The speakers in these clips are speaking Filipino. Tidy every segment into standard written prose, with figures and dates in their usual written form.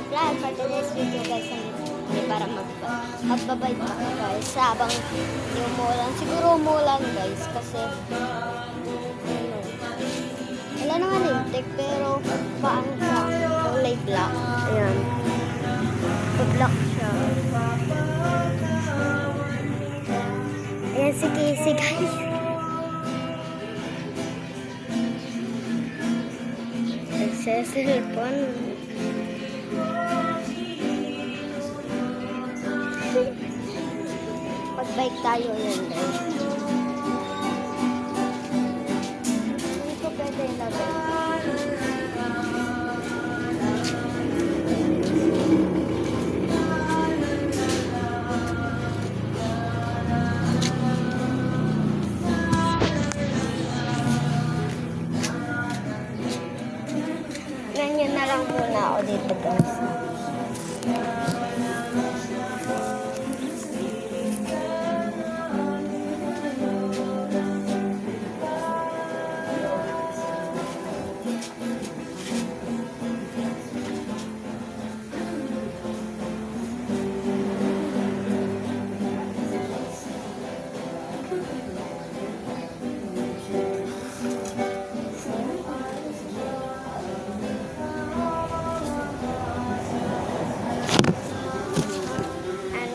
subscribe for today's video guys. Hindi para magbabay pa guys. Habang hindi umulan. Siguro umulan guys. Kasi wala naman lintik pero paano siya? Kulay black. Ayan. Black siya. Ayan si Casey guys. Nagsisilpon. Pag-bike tayo yan guys. Hindi ko pwede ilagay. Ganyan na lang muna ako dito guys.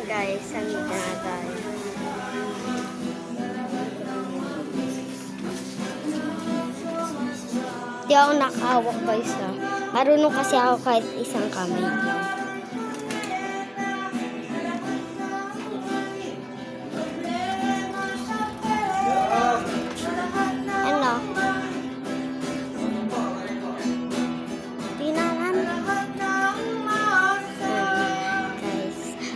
Guys, ang ginagawa. Di ako nakahawak guys ha. Marunong kasi ako kahit isang kamay. Ano?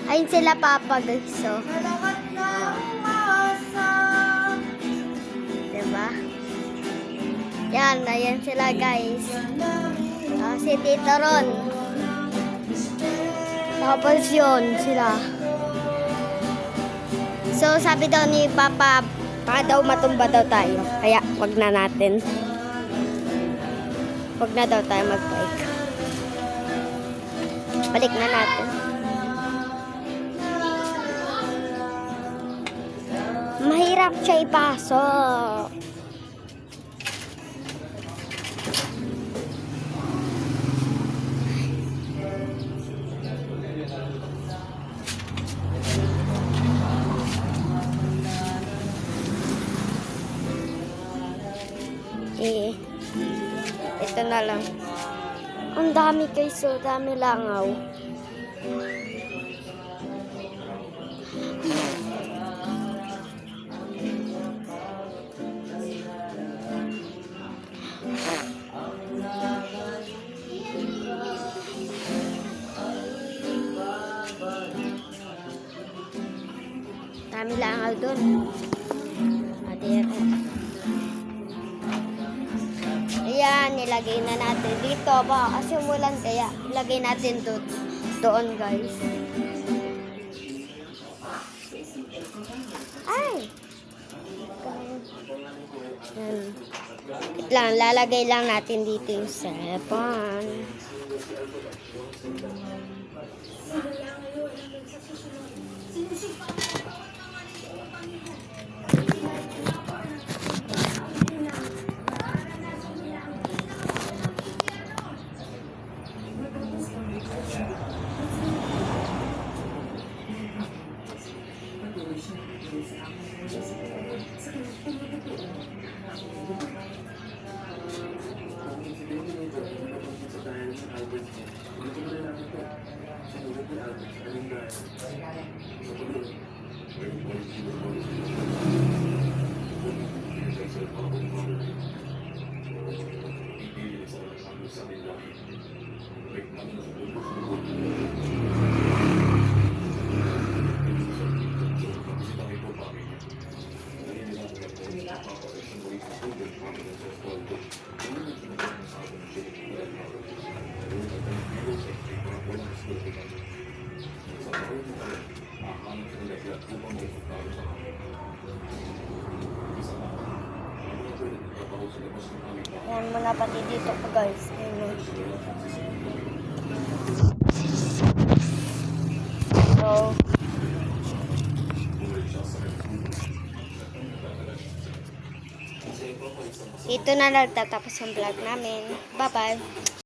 Ayun sila papa guys, so. Diba? Yan, ayan sila guys. Si Tito Ron. Tapos yun sila. So sabi daw ni Papa, baka daw matumba daw tayo. Kaya wag na natin. Wag na daw tayo mag-bike. Balik na natin. Mahirap siya ipasok. Ito na lang. Ang dami guys, so dami langaw. Dami langaw doon. Ayan, nilagay na natin dito. Baka kasi umulan kaya ilagay natin doon guys. Ay! Ayan. Lang, lalagay lang natin dito yung cellphone. Yan muna pati dito ko guys. Ayan. So, dito na nagtatapos ang vlog namin. Bye-bye.